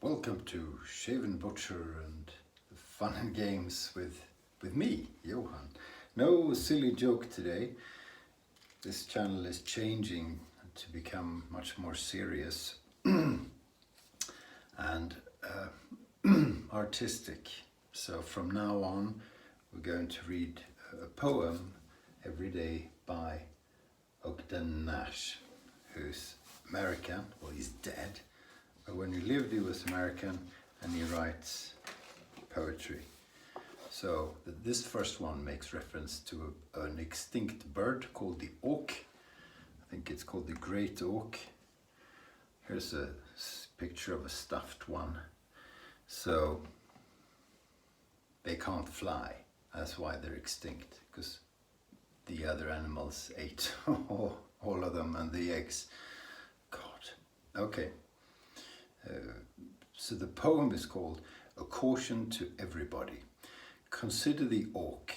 Welcome to Shave&Butcher and fun and games with me, Johan. No silly joke today. This channel is changing to become much more serious and artistic. So from now on we're going to read a poem every day by Ogden Nash, who's American. Well, he's dead. But when he lived, he was American, and he writes poetry. So this first one makes reference to an extinct bird called the auk. I think it's called the great auk. Here's a picture of a stuffed one. So they can't fly. That's why they're extinct, because the other animals ate all of them and the eggs. God. Okay. So the poem is called A Caution to Everybody. Consider the auk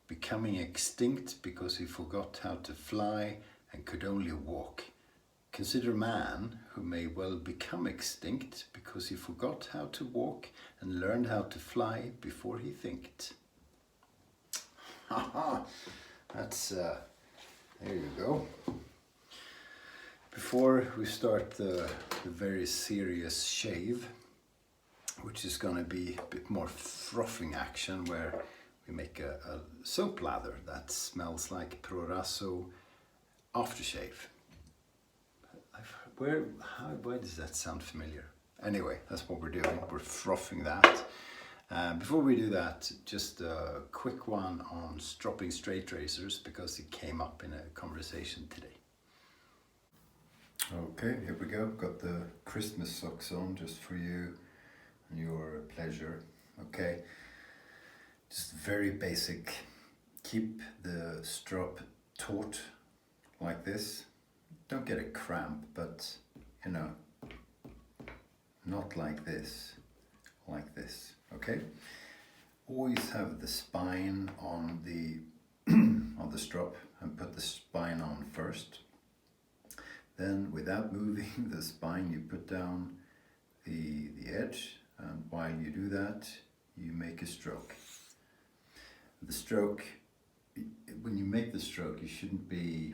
becoming extinct because he forgot how to fly and could only walk. Consider man, who may well become extinct because he forgot how to walk and learned how to fly before he thinked. Haha, that's, there you go. Before we start the very serious shave, which is going to be a bit more frothing action, where we make a soap lather that smells like Proraso Aftershave. Why does that sound familiar? Anyway, that's what we're doing. We're frothing that. Before we do that, just a quick one on stropping straight razors, because it came up in a conversation today. Okay, here we go. Got the Christmas socks on just for you and your pleasure. Okay, just very basic. Keep the strap taut like this. Don't get a cramp, but you know, not like this, like this. Okay. Always have the spine on the on the strap, and put the spine on first. Then, without moving the spine, you put down the edge, and while you do that, you make a stroke. The stroke, when you make the stroke, you shouldn't be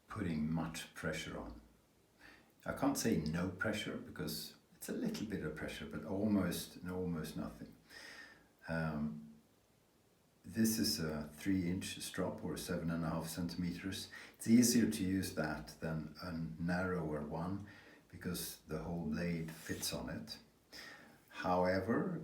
putting much pressure on. I can't say no pressure, because it's a little bit of pressure, but almost nothing. This is a 3-inch strop, or 7.5 centimeters. It's easier to use that than a narrower one, because the whole blade fits on it. However,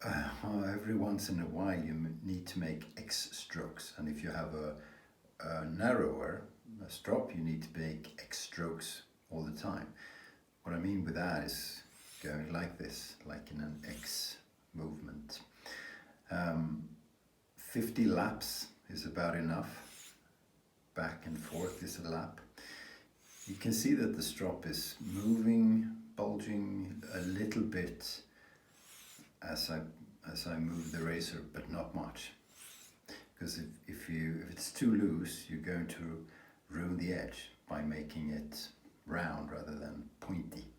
every once in a while you need to make X strokes, and if you have a narrower strop, you need to make X strokes all the time. What I mean with that is going like this, like in an X movement. 50 laps is about enough. Back and forth is a lap. You can see that the strop is moving, bulging a little bit as I move the razor, but not much. Because if it's too loose, you're going to ruin the edge by making it round rather than pointy.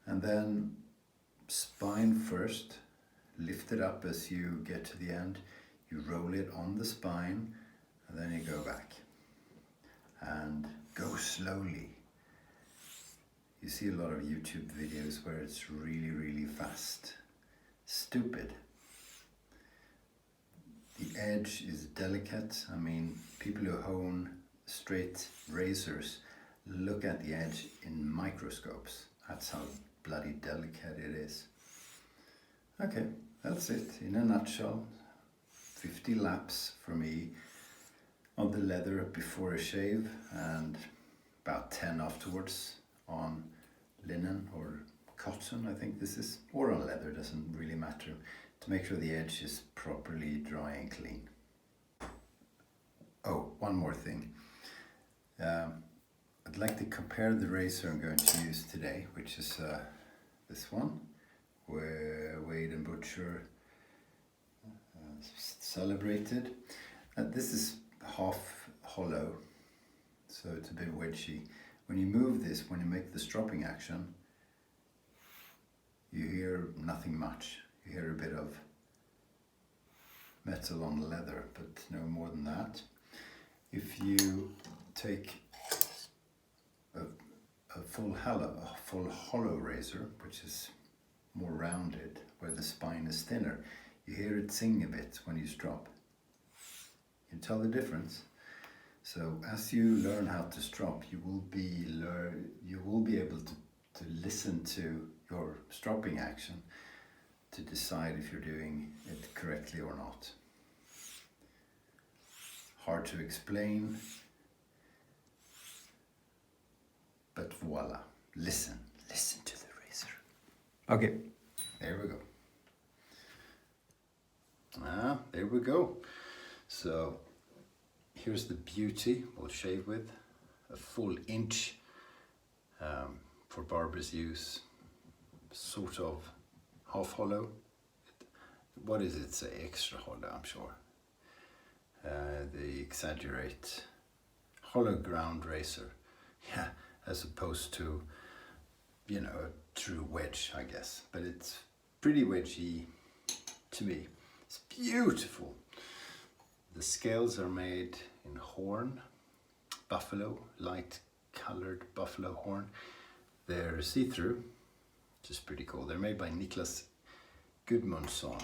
And then spine first, lift it up as you get to the end. You roll it on the spine, and then you go back. And go slowly. You see a lot of YouTube videos where it's really, really fast. Stupid. The edge is delicate. I mean, people who own straight razors look at the edge in microscopes. That's how bloody delicate it is. Okay, that's it in a nutshell. 50 laps for me on the leather before a shave, and about 10 afterwards on linen or cotton, I think this is, or on leather, doesn't really matter, to make sure the edge is properly dry and clean. Oh, one more thing. I'd like to compare the razor I'm going to use today, which is this one, where Eivind celebrated. This is half hollow, so it's a bit wedgy. When you move this, when you make the stropping action, you hear hear nothing much. You hear a bit of metal on leather, but no more than that. If you take a full hollow razor, which is more rounded, where the spine is thinner, you hear it sing a bit when you strop. You tell the difference. So as you learn how to strop, you will be able to listen to your stropping action to decide if you're doing it correctly or not. Hard to explain, but voila, listen to the razor. Okay, there we go. There we go. So here's the beauty we'll shave with. A full inch for barber's use, sort of half hollow. What does it say? Extra hollow, I'm sure. They exaggerate. Hollow ground razor. Yeah, as opposed to, you know, a true wedge, I guess. But it's pretty wedgy to me. It's beautiful. The scales are made in horn, buffalo, light colored buffalo horn. They're see-through, which is pretty cool. They're made by Niklas Gudmundsson,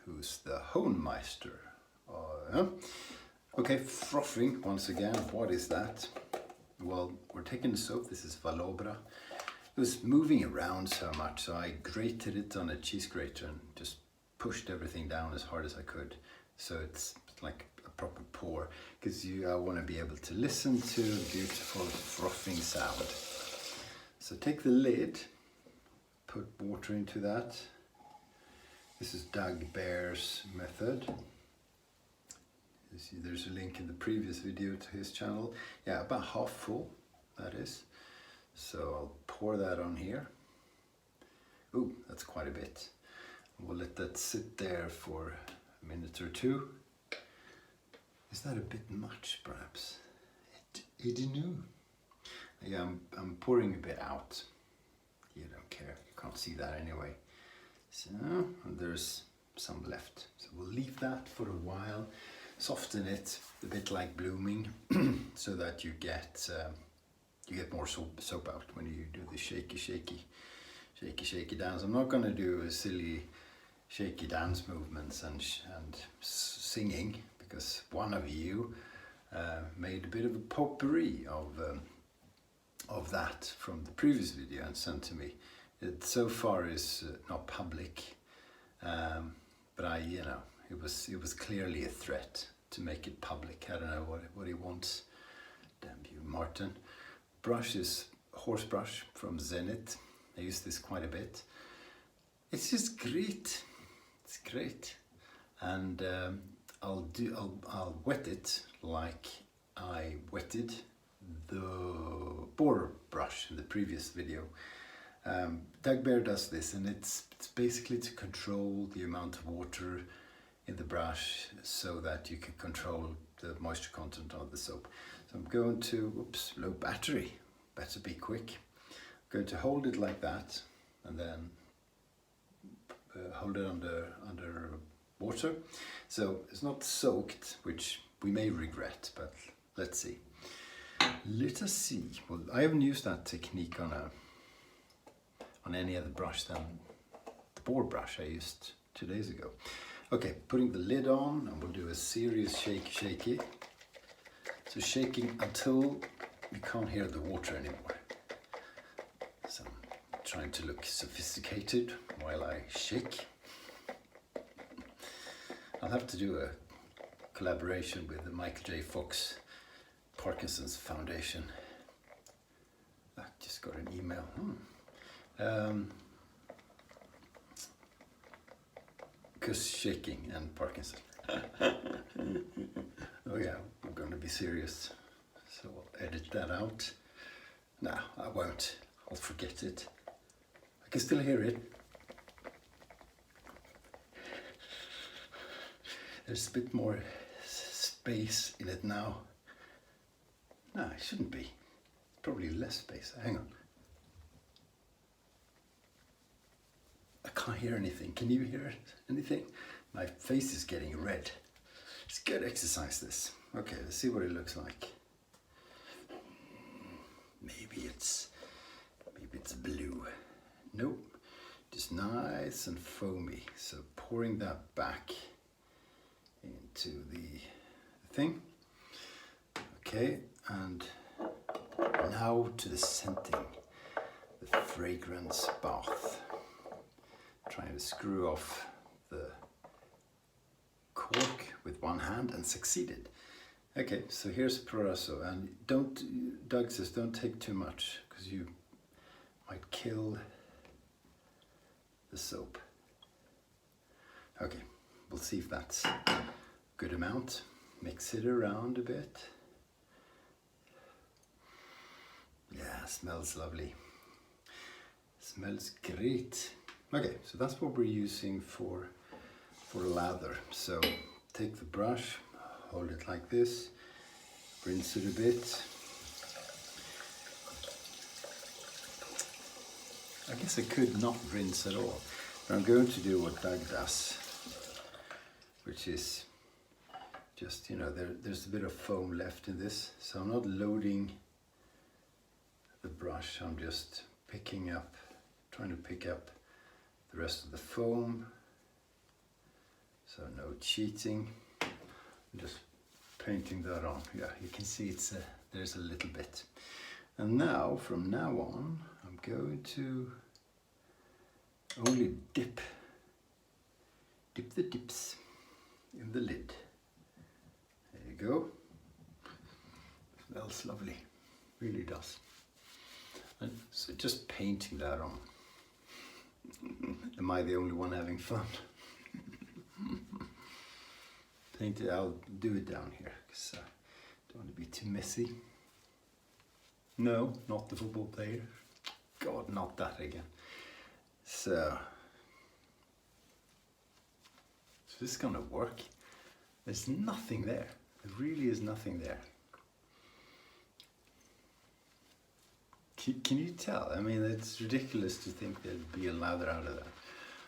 who's the Honmeister. Okay, frothing once again. What is that? Well, we're taking the soap. This is Valobra. It was moving around so much, so I grated it on a cheese grater and just pushed everything down as hard as I could. So it's like a proper pour, because I want to be able to listen to a beautiful frothing sound. So take the lid, put water into that. This is Doug Bear's method. You see, there's a link in the previous video to his channel. Yeah, about half full, that is. So I'll pour that on here. Ooh, that's quite a bit. We'll let that sit there for a minute or two. Is that a bit much, perhaps? I don't know. Yeah, I'm pouring a bit out. You don't care, you can't see that anyway. So, and there's some left. So we'll leave that for a while. Soften it a bit like blooming, so that you get more soap out when you do the shaky dance. I'm not going to do a silly shaky dance movements and singing, because one of you made a bit of a potpourri of that from the previous video and sent to me. It so far is not public, but it was clearly a threat to make it public. I don't know what he wants. Damn you, Martin. Brush is horse brush from Zenith. I use this quite a bit. It's just great. It's great, and I'll wet it like I wetted the boar brush in the previous video. Doug Bear does this, and it's basically to control the amount of water in the brush so that you can control the moisture content of the soap. So I'm going to, low battery, better be quick. I'm going to hold it like that, and then hold it under water. So it's not soaked, which we may regret, but let's see. Let us see. Well, I haven't used that technique on any other brush than the boar brush I used 2 days ago. Okay, putting the lid on, and we'll do a serious shaky. So shaking until you can't hear the water anymore. So I'm trying to look sophisticated while I shake. I'll have to do a collaboration with the Michael J. Fox Parkinson's Foundation. I just got an email. Because shaking and Parkinson. Oh yeah, I'm going to be serious. So I'll edit that out. No, I won't. I'll forget it. I can still hear it. There's a bit more space in it now. No, it shouldn't be. Probably less space. Hang on. can't hear anything. Can you hear anything? My face is getting red. It's good exercise this. Okay, let's see what it looks like. Maybe it's blue. Nope, just nice and foamy. So pouring that back into the thing. Okay, and now to the scenting, the fragrance bath. Trying to screw off the cork with one hand and succeeded. Okay, so here's Proraso, and Doug says don't take too much because you might kill the soap. Okay, we'll see if that's a good amount. Mix it around a bit. Yeah, smells lovely. Smells great. Okay, so that's what we're using for lather. So take the brush, hold it like this, rinse it a bit. I guess I could not rinse at all, but I'm going to do what Doug does, which is just, you know, there's a bit of foam left in this, so I'm not loading the brush, I'm just trying to pick up the rest of the foam. So no cheating. I'm just painting that on. Yeah, you can see there's a little bit. And now, from now on, I'm going to only dip the dips in the lid. There you go. Smells lovely, really does. And so just painting that on. Am I the only one having fun? Paint it, I'll do it down here because I don't want to be too messy. No, not the football player. God, not that again. So this is gonna work. There's nothing there. There really is nothing there. Can you tell? I mean, it's ridiculous to think there'd be a lather out of that.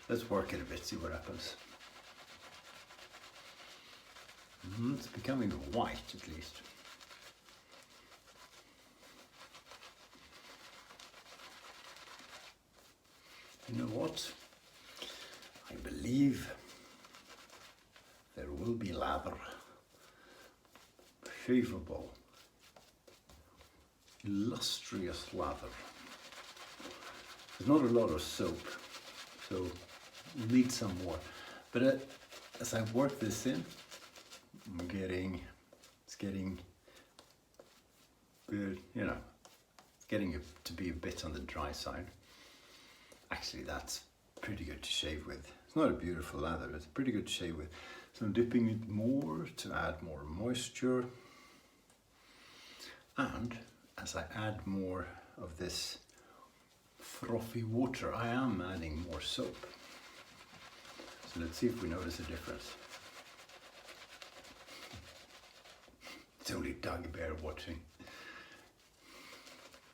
Let's work it a bit, see what happens. It's becoming white at least. You know what? I believe there will be lather. Shaveable. Illustrious lather. There's not a lot of soap, so we need some more. But as I work this in, it's getting good, you know, it's getting it to be a bit on the dry side. Actually, that's pretty good to shave with. It's not a beautiful lather, it's pretty good to shave with. So I'm dipping it more to add more moisture. And as I add more of this frothy water, I am adding more soap. So let's see if we notice a difference. It's only Doug Bear watching.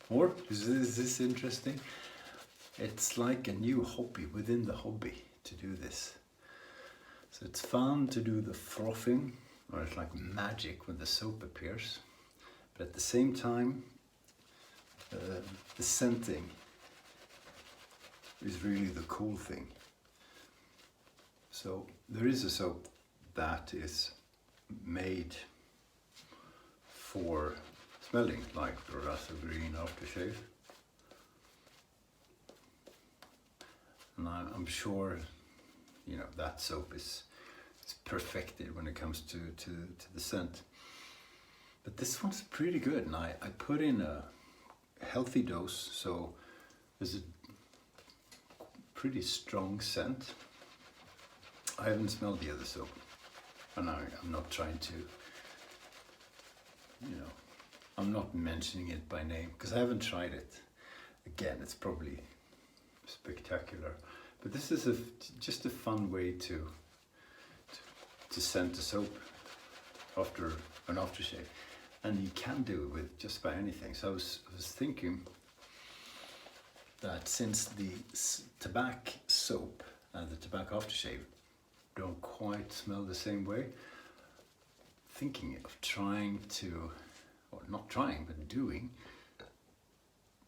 Or, is this interesting? It's like a new hobby within the hobby to do this. So it's fun to do the frothing, or it's like magic when the soap appears. But at the same time, the scenting is really the cool thing. So there is a soap that is made for smelling like Proraso Green Aftershave. And I'm sure, you know, that soap is perfected when it comes to the scent. But this one's pretty good, and I put in a healthy dose, so there's a pretty strong scent. I haven't smelled the other soap, and I'm not trying to, you know, I'm not mentioning it by name because I haven't tried it. Again, it's probably spectacular, but this is just a fun way to scent a soap after an aftershave, and you can do it with just about anything. So I was thinking that since the tobacco soap and the tobacco aftershave don't quite smell the same way. Thinking of trying to, or not trying, but doing,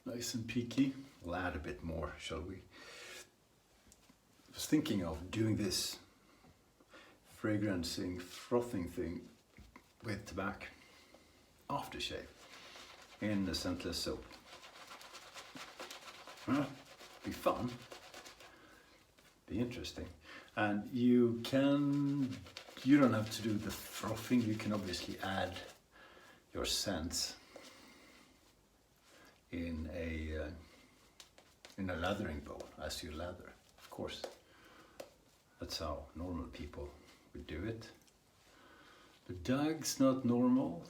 nice and peaky. We'll add a bit more, shall we? I was thinking of doing this fragrancing, frothing thing with tobacco aftershave in the scentless soap. Be fun, be interesting. And you don't have to do the frothing, you can obviously add your scents in a lathering bowl as you lather, of course. That's how normal people would do it. But Doug's not normal,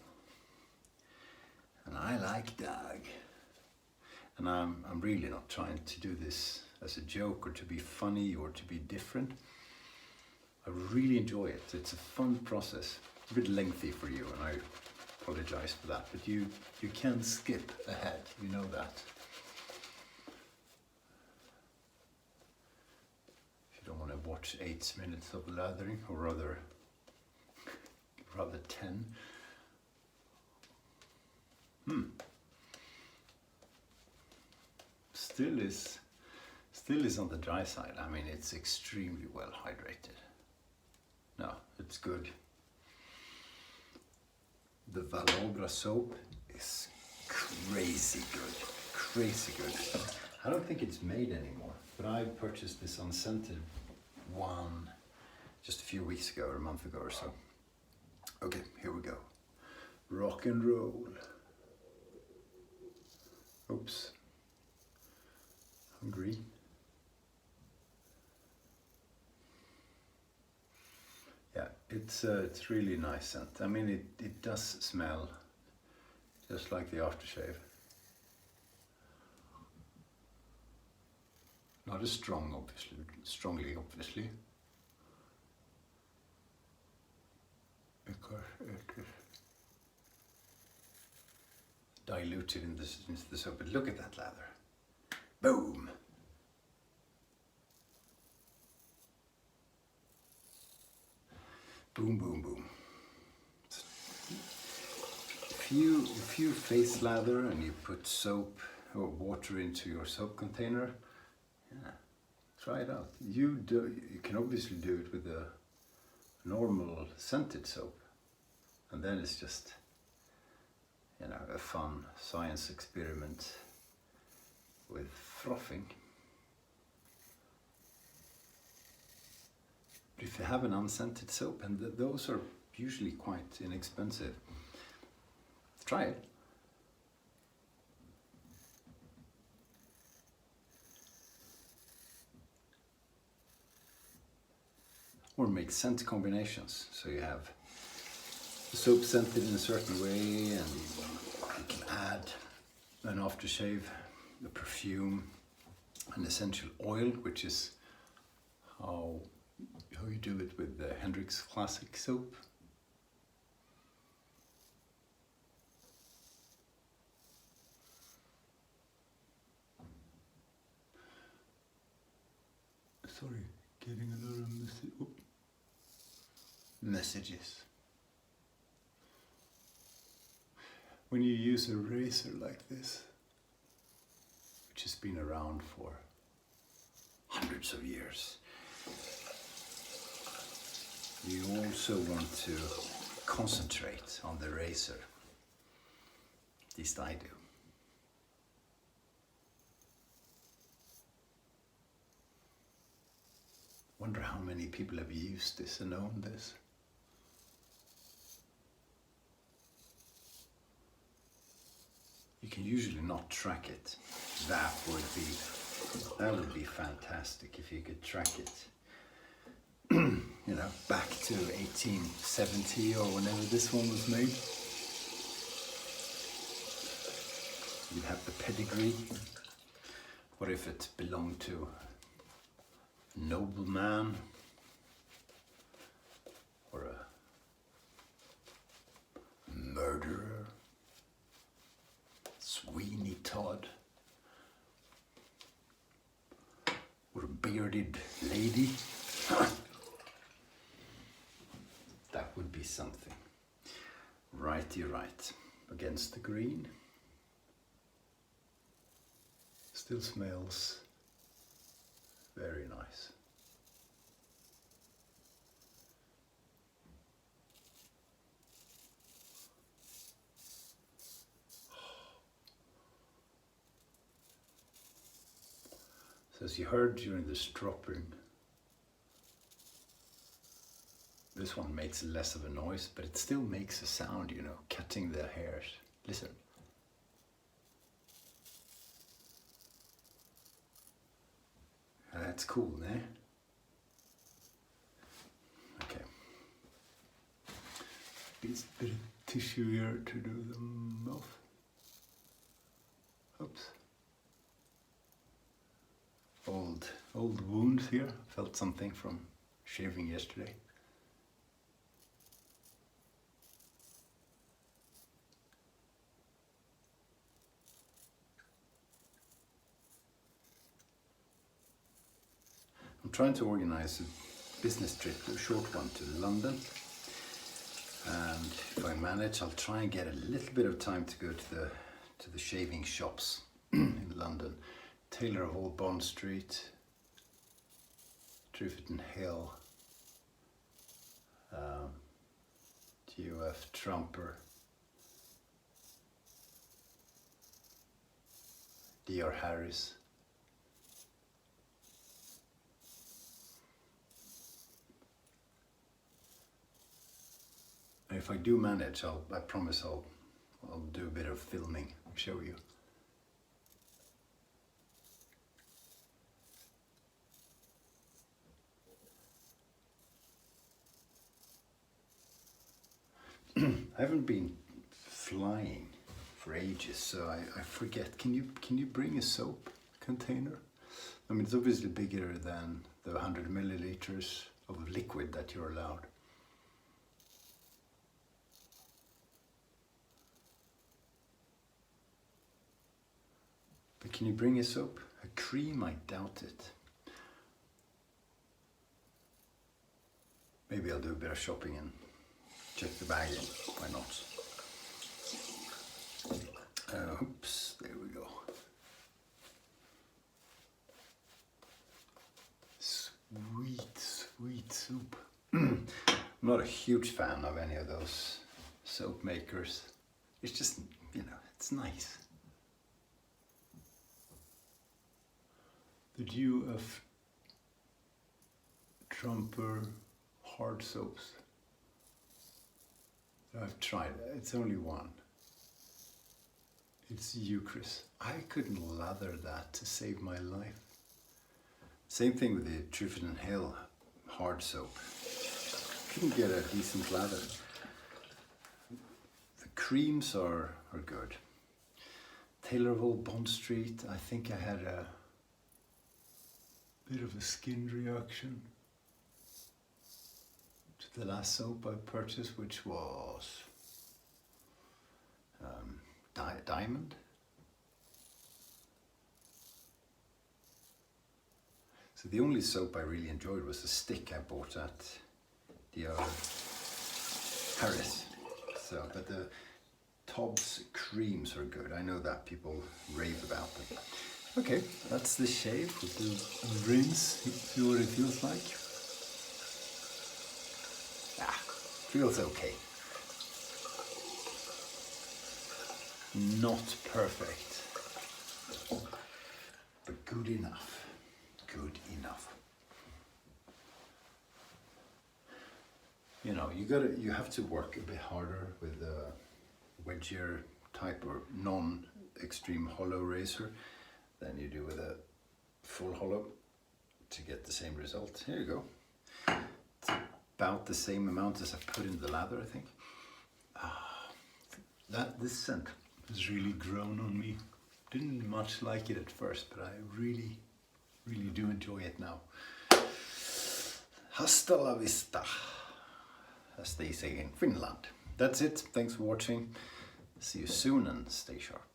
and I like Doug. And I'm really not trying to do this as a joke or to be funny or to be different. I really enjoy it. It's a fun process. A bit lengthy for you, and I apologize for that, but you can skip ahead, you know that. If you don't want to watch 8 minutes of lathering, or rather 10. Still is on the dry side. I mean, it's extremely well hydrated. No, it's good. The Valobra soap is crazy good. I don't think it's made anymore, but I purchased this unscented one just a few weeks ago, or a month ago or so. Okay, here we go. Rock and roll. Oops. Hungry. Yeah, it's really nice scent. I mean, it does smell just like the aftershave. Not as strongly, obviously. Because it is diluted into the soap. But look at that lather. Boom! Boom, boom, boom. If you face lather and you put soap or water into your soap container, yeah, try it out. You can obviously do it with a normal scented soap, and then it's just, you know, a fun science experiment with frothing. But if you have an unscented soap, and those are usually quite inexpensive, try it. Or make scent combinations. So you have the soap scented in a certain way, and you can add an aftershave, a perfume, an essential oil, which is how you do it with the Hendrix Classic soap. Sorry, getting a lot of messages. When you use a razor like this, which has been around for hundreds of years, you also want to concentrate on the razor. At least I do. Wonder how many people have used this and owned this. You can usually not track it. That would be fantastic if you could track it. You know, back to 1870 or whenever this one was made. You'd have the pedigree. What if it belonged to a nobleman or a murderer? Sweeney Todd, or a beer bearded lady. That would be something. Righty right. Against the green. Still smells very nice. So as you heard during the stropping, this one makes less of a noise, but it still makes a sound, you know, cutting the hairs. Listen. That's cool, eh? Okay. Bit of tissue here to do the mouth. Oops. Old wound here. Felt something from shaving yesterday. I'm trying to organize a business trip, a short one, to London. And if I manage, I'll try and get a little bit of time to go to the shaving shops in London. Taylor Hall, Bond Street, Triffitt Hill, GUF Trumper, DR Harris. And if I do manage, I promise I'll do a bit of filming, show you. I haven't been flying for ages, so I forget. Can you bring a soap container? I mean, it's obviously bigger than the 100 milliliters of liquid that you're allowed. But can you bring a soap? A cream, I doubt it. Maybe I'll do a bit of shopping and check the bag in. Why not? Oops, there we go. Sweet, sweet soup. I'm not a huge fan of any of those soap makers. It's just, you know, it's nice. The GUF Trumper hard soaps. I've tried it. It's only one. It's Euchris. I couldn't lather that to save my life. Same thing with the Triffitt Hill hard soap. Couldn't get a decent lather. The creams are good. Taylor Hall, Bond Street. I think I had a bit of a skin reaction to the last soap I purchased, which was Diamond. So the only soap I really enjoyed was the stick I bought at the Harris. So, but the Tobbs creams are good. I know that people rave about them. Okay, that's the shave. We'll do a rinse, see what it feels like. Feels okay. Not perfect, but good enough. Good enough. You know, you have to work a bit harder with a wedgier type or non-extreme hollow razor than you do with a full hollow to get the same result. Here you go. It's about the same amount as I put in the lather, I think. This scent has really grown on me. Didn't much like it at first, but I really do enjoy it now. Hasta la vista, as they say in Finland. That's it. Thanks for watching. See you soon and stay sharp.